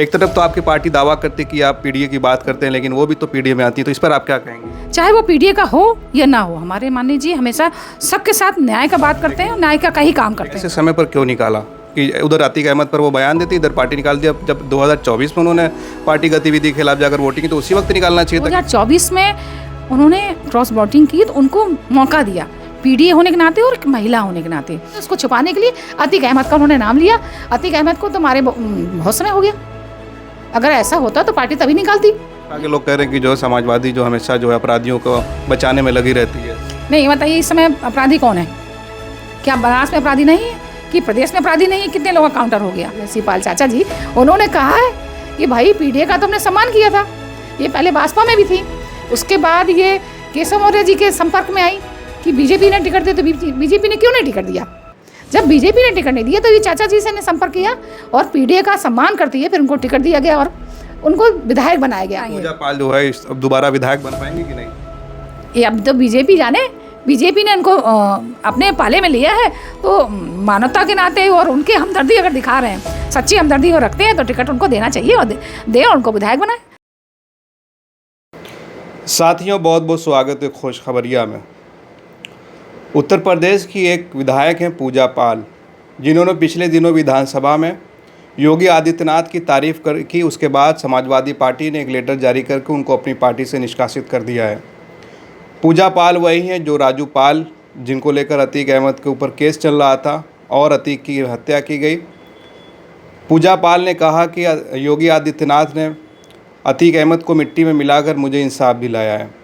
एक तरफ तो आपकी पार्टी दावा करती है कि आप पीडीए की बात करते हैं, लेकिन वो भी तो पीडीए में आती है, तो इस पर आप क्या कहेंगे? चाहे वो पीडीए का हो या ना हो, हमारे माननीय जी हमेशा सबके साथ न्याय का बात करते हैं और न्याय का ही काम करते हैं। ऐसे समय पर क्यों निकाला कि उधर अतीक अहमद पर वो बयान देती, इधर पार्टी निकाल दिया? जब 2024 में उन्होंने पार्टी गतिविधि के खिलाफ जाकर वोटिंग की तो उसी वक्त निकालना चाहिए था। 2024 में उन्होंने क्रॉस वोटिंग की तो उनको मौका दिया, पीडीए होने के नाते और एक महिला होने के नाते। उसको छुपाने के लिए अतीक अहमद का उन्होंने नाम लिया। अतीक अहमद को तो मारे बहुत समय हो गया। अगर ऐसा होता तो पार्टी तभी निकालती। आगे लोग कह रहे हैं कि जो समाजवादी जो हमेशा जो है अपराधियों को बचाने में लगी रहती है। नहीं, बताइए इस समय अपराधी कौन है? क्या बनारस में अपराधी नहीं है कि प्रदेश में अपराधी नहीं है? कितने लोगों का काउंटर हो गया। शिवपाल चाचा जी उन्होंने कहा है कि भाई पीडीए का तो हमने सम्मान किया था, ये पहले भाजपा में भी थी, उसके बाद ये केशव मौर्य जी के संपर्क में आई कि बीजेपी ने टिकट दिया, तो बीजेपी ने क्यों नहीं टिकट दिया? जब बीजेपी ने टिकट नहीं दिया तो ये चाचा जी से ने संपर्क किया और पीडीए का सम्मान करती है, फिर उनको टिकट दिया गया और उनको विधायक बनाया गया। पूजा पाल जो है अब दोबारा विधायक बन पाएंगे कि नहीं, ये अब तो बीजेपी जाने। बीजेपी ने उनको अपने पाले में लिया है, तो मानवता के नाते और उनके हमदर्दी अगर दिखा रहे हैं, सच्ची हमदर्दी वो रखते हैं, तो टिकट उनको देना चाहिए और दे और उनको विधायक बनाए। साथियों, बहुत बहुत स्वागत है खुशखबरिया में। उत्तर प्रदेश की एक विधायक हैं पूजा पाल, जिन्होंने पिछले दिनों विधानसभा में योगी आदित्यनाथ की तारीफ की। उसके बाद समाजवादी पार्टी ने एक लेटर जारी करके उनको अपनी पार्टी से निष्कासित कर दिया है। पूजा पाल वही हैं जो राजू पाल, जिनको लेकर अतीक अहमद के ऊपर केस चल रहा था और अतीक की हत्या की गई। पूजा पाल ने कहा कि योगी आदित्यनाथ ने अतीक अहमद को मिट्टी में मिलाकर मुझे इंसाफ दिलाया है।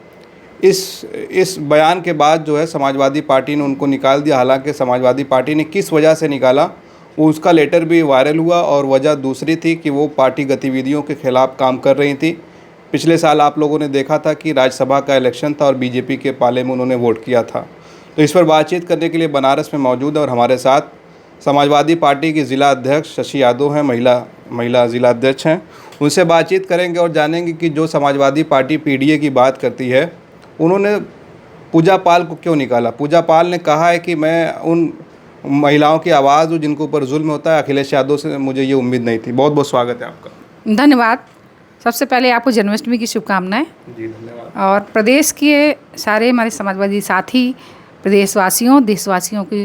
इस बयान के बाद जो है समाजवादी पार्टी ने उनको निकाल दिया। हालांकि समाजवादी पार्टी ने किस वजह से निकाला उसका लेटर भी वायरल हुआ और वजह दूसरी थी कि वो पार्टी गतिविधियों के खिलाफ काम कर रही थी। पिछले साल आप लोगों ने देखा था कि राज्यसभा का इलेक्शन था और बीजेपी के पाले में उन्होंने वोट किया था। तो इस पर बातचीत करने के लिए बनारस में मौजूद है और हमारे साथ समाजवादी पार्टी की ज़िला अध्यक्ष शशि यादव हैं, महिला ज़िला अध्यक्ष हैं। उनसे बातचीत करेंगे और जानेंगे कि जो समाजवादी पार्टी पीडीए की बात करती है, उन्होंने पूजा पाल को क्यों निकाला। पूजा पाल ने कहा है कि मैं उन महिलाओं की आवाज़ हूँ जिनको ऊपर जुल्म होता है। अखिलेश यादव से मुझे ये उम्मीद नहीं थी। बहुत बहुत स्वागत है आपका। धन्यवाद। सबसे पहले आपको जन्माष्टमी की शुभकामनाएं। जी धन्यवाद। और प्रदेश के सारे हमारे समाजवादी साथी, प्रदेशवासियों, देशवासियों की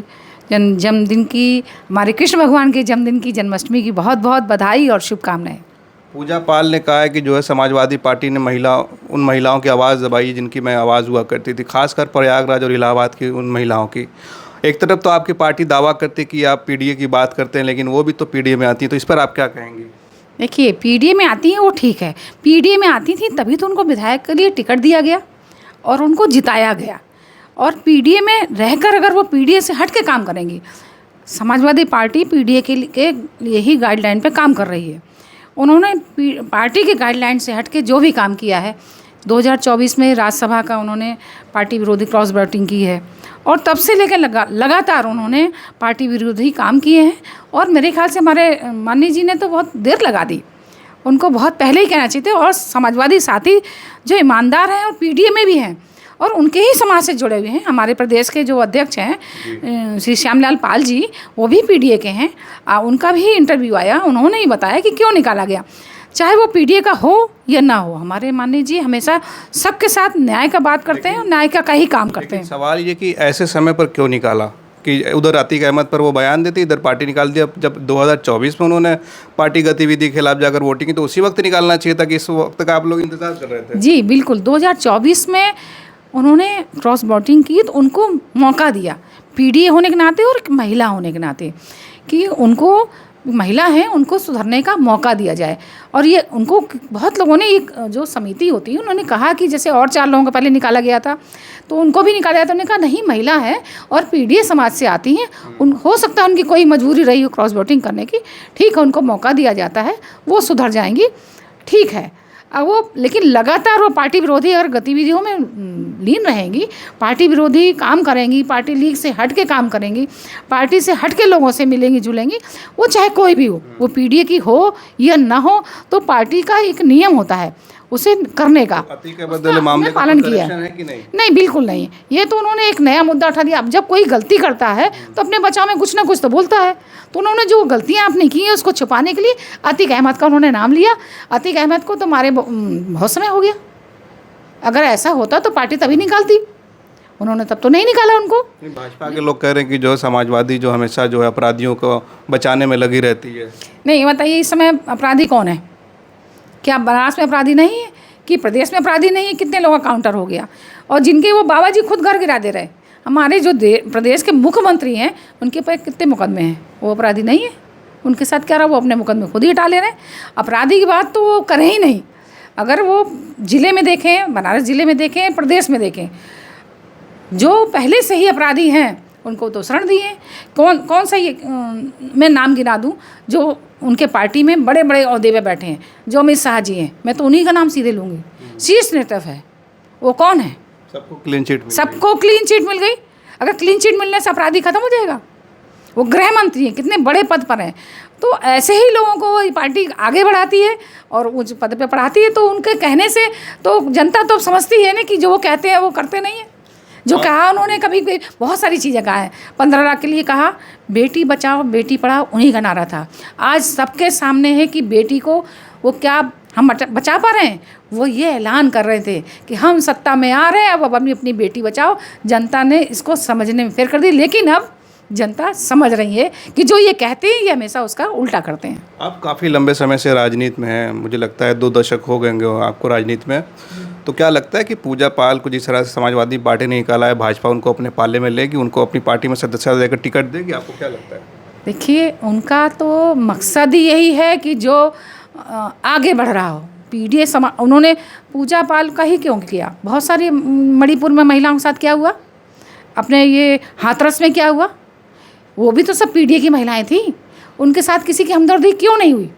जन्मदिन की, हमारे कृष्ण भगवान के जन्मदिन की, जन्माष्टमी की बहुत बहुत बधाई और शुभकामनाएं। पूजा पाल ने कहा है कि जो है समाजवादी पार्टी ने उन महिलाओं की आवाज़ दबाई जिनकी मैं आवाज़ हुआ करती थी, खासकर प्रयागराज और इलाहाबाद की उन महिलाओं की। एक तरफ तो आपकी पार्टी दावा करती है कि आप पीडीए की बात करते हैं, लेकिन वो भी तो पीडीए में आती है, तो इस पर आप क्या कहेंगे? देखिए, पीडीए में आती हैं वो ठीक है, पीडीए में आती थी तभी तो उनको विधायक के लिए टिकट दिया गया और उनको जिताया गया। और पीडीए में रहकर अगर वो पीडीए से हट के काम करेंगी, समाजवादी पार्टी पीडीए के लिए ही गाइडलाइन पे काम कर रही है। उन्होंने पार्टी के गाइडलाइन से हट के जो भी काम किया है, 2024 में राज्यसभा का उन्होंने पार्टी विरोधी क्रॉस वोटिंग की है और तब से लेकर लगातार उन्होंने पार्टी विरोधी काम किए हैं। और मेरे ख्याल से हमारे माननीय जी ने तो बहुत देर लगा दी, उनको बहुत पहले ही कहना चाहिए था। और समाजवादी साथी जो ईमानदार हैं और पीडीए में भी हैं और उनके ही समाज से जुड़े हुए हैं, हमारे प्रदेश के जो अध्यक्ष हैं श्री श्यामलाल पाल जी, वो भी पीडीए के हैं। उनका भी इंटरव्यू आया, उन्होंने ही बताया कि क्यों निकाला गया। चाहे वो पीडीए का हो या ना हो, हमारे माननीय जी हमेशा सबके साथ न्याय का बात करते हैं और न्याय का ही काम करते हैं। सवाल ये कि ऐसे समय पर क्यों निकाला कि उधर अतीक अहमद पर वो बयान देती, इधर पार्टी निकाल दिया। जब 2024 में उन्होंने पार्टी गतिविधि के खिलाफ जाकर वोटिंग की तो उसी वक्त निकालना चाहिए था कि इस वक्त का आप लोग इंतजार कर रहे थे। जी बिल्कुल, 2024 में उन्होंने क्रॉस वोटिंग की तो उनको मौका दिया, पीडीए होने के नाते और एक महिला होने के नाते, कि उनको महिला हैं, उनको सुधरने का मौका दिया जाए। और ये उनको बहुत लोगों ने, एक जो समिति होती है, उन्होंने कहा कि जैसे और 4 लोगों को पहले निकाला गया था तो उनको भी निकाला गया था। उन्होंने कहा नहीं, महिला है और पीडीए समाज से आती हैं, हो सकता है उनकी कोई मजबूरी रही हो क्रॉस वोटिंग करने की, ठीक है, उनको मौका दिया जाता है, वो सुधर जाएंगी, ठीक है। अब वो लेकिन लगातार वो पार्टी विरोधी और गतिविधियों में लीन रहेंगी, पार्टी विरोधी काम करेंगी, पार्टी लीग से हट के काम करेंगी, पार्टी से हट के लोगों से मिलेंगी जुलेंगी, वो चाहे कोई भी हो, वो पीडीए की हो या ना हो, तो पार्टी का एक नियम होता है, उसे करने का पति के उसका बदले हमने मामले का पालन कोई किया कनेक्शन है कि नहीं? नहीं, बिल्कुल नहीं। ये तो उन्होंने एक नया मुद्दा उठा दिया। अब जब कोई गलती करता है तो अपने बचाव में कुछ ना कुछ तो बोलता है। तो उन्होंने जो गलतियां आपने की हैं उसको छुपाने के लिए अतीक अहमद का उन्होंने नाम लिया। अतीक अहमद को तो मारे बहुत समय हो गया। अगर ऐसा होता तो पार्टी तभी निकालती, उन्होंने तब तो नहीं निकाला उनको। भाजपा के लोग कह रहे हैं कि जो समाजवादी जो हमेशा जो है अपराधियों को बचाने में लगी रहती है। नहीं बताइए, इस समय अपराधी कौन है? क्या बनारस में अपराधी नहीं है? कि प्रदेश में अपराधी नहीं है? कितने लोगों का काउंटर हो गया। और जिनके वो बाबा जी खुद घर गिरा दे रहे, हमारे जो प्रदेश के मुख्यमंत्री हैं उनके पर कितने मुकदमे हैं, वो अपराधी नहीं है? उनके साथ क्या रहा, वो अपने मुकदमे खुद ही हटा ले रहे हैं। अपराधी की बात तो वो करें ही नहीं। अगर वो ज़िले में देखें, बनारस ज़िले में देखें, प्रदेश में देखें, जो पहले से ही अपराधी हैं उनको तो शरण दिए। कौन सा ये मैं नाम गिना दूं जो उनके पार्टी में बड़े बड़े ओहदे पे बैठे हैं, जो अमित शाह जी हैं, मैं तो उन्हीं का नाम सीधे लूँगी। शीर्ष नेता है वो, कौन है? सबको क्लीन चिट सबको क्लीन चिट मिल गई। अगर क्लीन चिट मिलने से अपराधी खत्म हो जाएगा? वो गृह मंत्री हैं, कितने बड़े पद पर हैं। तो ऐसे ही लोगों को ये पार्टी आगे बढ़ाती है और उस पद पे बढ़ाती है। तो उनके कहने से तो जनता तो समझती है ना कि जो वो कहते हैं वो करते नहीं है। जो कहा उन्होंने कभी बहुत सारी चीज़ें कहा है। 15 लाख के लिए कहा, बेटी बचाओ बेटी पढ़ाओ, उन्हीं का नारा था। आज सबके सामने है कि बेटी को वो क्या हम बचा पा रहे हैं? वो ये ऐलान कर रहे थे कि हम सत्ता में आ रहे हैं, अब अपनी बेटी बचाओ। जनता ने इसको समझने में फेर कर दी, लेकिन अब जनता समझ रही है कि जो ये कहते हैं ये हमेशा उसका उल्टा करते हैं। आप काफ़ी लंबे समय से राजनीति में हैं, मुझे लगता है 2 दशक हो गए आपको राजनीति में। तो क्या लगता है कि पूजा पाल को जिस तरह से समाजवादी पार्टी ने निकाला है, भाजपा उनको अपने पाले में लेगी, उनको अपनी पार्टी में सदस्यता देकर टिकट देगी? आपको क्या लगता है? देखिए, उनका तो मकसद ही यही है कि जो आगे बढ़ रहा हो पीडीए उन्होंने पूजा पाल का ही क्यों किया? बहुत सारी मणिपुर में महिलाओं के साथ क्या हुआ, अपने ये हाथरस में क्या हुआ, वो भी तो सब पीडीए की महिलाएं थी। उनके साथ किसी की हमदर्दी क्यों नहीं हुई?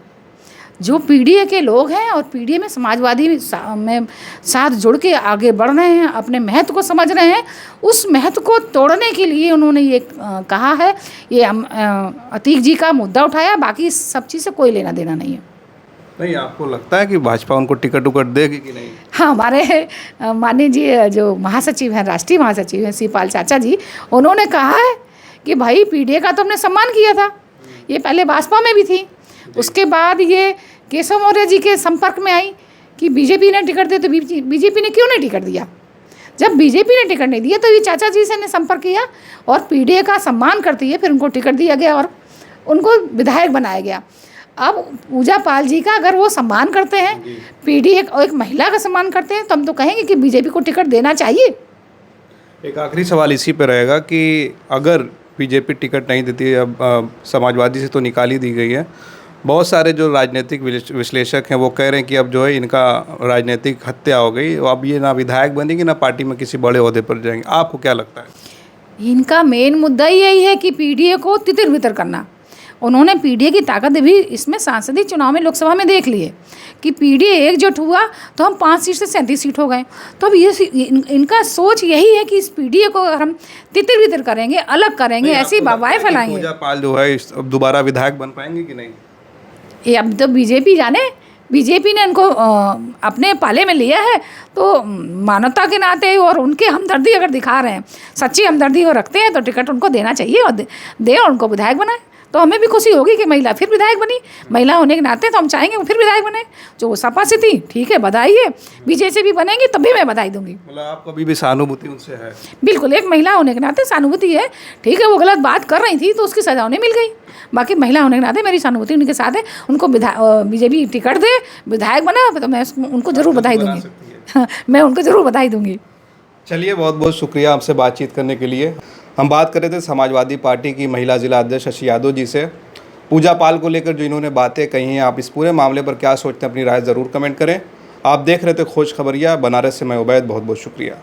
जो पीडीए के लोग हैं और पीडीए में समाजवादी में साथ जुड़ के आगे बढ़ रहे हैं, अपने महत्व को समझ रहे हैं, उस महत्व को तोड़ने के लिए उन्होंने ये कहा है। ये अतीक जी का मुद्दा उठाया, बाकी सब चीज़ से कोई लेना देना नहीं है। नहीं, आपको लगता है कि भाजपा उनको टिकट उकट देगी कि नहीं? हाँ, हमारे माननीय जी जो महासचिव हैं, राष्ट्रीय महासचिव हैं शिवपाल चाचा जी, उन्होंने कहा है कि भाई पीडीए का तो हमने सम्मान किया था, ये पहले भाजपा में भी थी, उसके बाद ये केशव मौर्य जी के संपर्क में आई कि बीजेपी ने टिकट दिया, तो बीजेपी ने क्यों नहीं टिकट दिया? जब बीजेपी ने टिकट नहीं दिया तो ये चाचा जी से ने संपर्क किया और पीडीए का सम्मान करती है, फिर उनको टिकट दिया गया और उनको विधायक बनाया गया। अब पूजा पाल जी का अगर वो सम्मान करते हैं, पीडीए एक महिला का सम्मान करते हैं, तो हम तो कहेंगे कि बीजेपी को टिकट देना चाहिए। एक आखिरी सवाल इसी पे रहेगा कि अगर बीजेपी टिकट नहीं देती है, अब समाजवादी से तो निकाल ही दी गई है, बहुत सारे जो राजनीतिक विश्लेषक हैं वो कह रहे हैं कि अब जो है इनका राजनीतिक हत्या हो गई, अब ये ना विधायक बनेंगे ना पार्टी में किसी बड़े ओहदे पर जाएंगे। आपको क्या लगता है? इनका मेन मुद्दा ही यही है कि पीडीए को तितर बितर करना। उन्होंने पीडीए की ताकत भी इसमें सांसदीय चुनाव में लोकसभा में देख लिए कि पीडीए एकजुट हुआ तो हम 5 सीट से 37 सीट हो गए। तो अब ये इनका सोच यही है कि इस पीडीए को अगर हम तितर बितर करेंगे, अलग करेंगे, ऐसी वाह फैलाएंगे। पूजा पाल जो है अब दोबारा विधायक बन पाएंगे कि नहीं? ये अब तो बीजेपी जाने, बीजेपी ने उनको अपने पाले में लिया है, तो मानवता के नाते और उनके हमदर्दी अगर दिखा रहे हैं, सच्ची हमदर्दी वो रखते हैं, तो टिकट उनको देना चाहिए और दे और उनको विधायक बनाए। तो हमें भी खुशी होगी कि महिला फिर विधायक बनी। महिला होने के नाते तो हम चाहेंगे वो फिर विधायक बने। जो वो सपा से थी, ठीक है, बधाई है। बीजेपी से भी बनेंगी तब भी मैं बधाई दूंगी। मतलब आपको अभी भी सहानुभूति उनसे है? बिल्कुल, एक महिला होने के नाते सहानुभूति है। ठीक है, वो गलत बात कर रही थी तो उसकी सजा उन्हें मिल गई, बाकी महिला होने के नाते मेरी सहानुभूति उनके साथ है। उनको बीजेपी टिकट दे, विधायक बना, तो मैं उनको ज़रूर बधाई दूंगी। मैं उनको ज़रूर बधाई दूंगी। चलिए, बहुत बहुत शुक्रिया आपसे बातचीत करने के लिए। हम बात कर रहे थे समाजवादी पार्टी की महिला जिला अध्यक्ष शशि यादव जी से, पूजा पाल को लेकर जो इन्होंने बातें कही हैं। आप इस पूरे मामले पर क्या सोचते हैं, अपनी राय ज़रूर कमेंट करें। आप देख रहे थे खोज खबरिया, बनारस से मैं उबैद, बहुत बहुत शुक्रिया।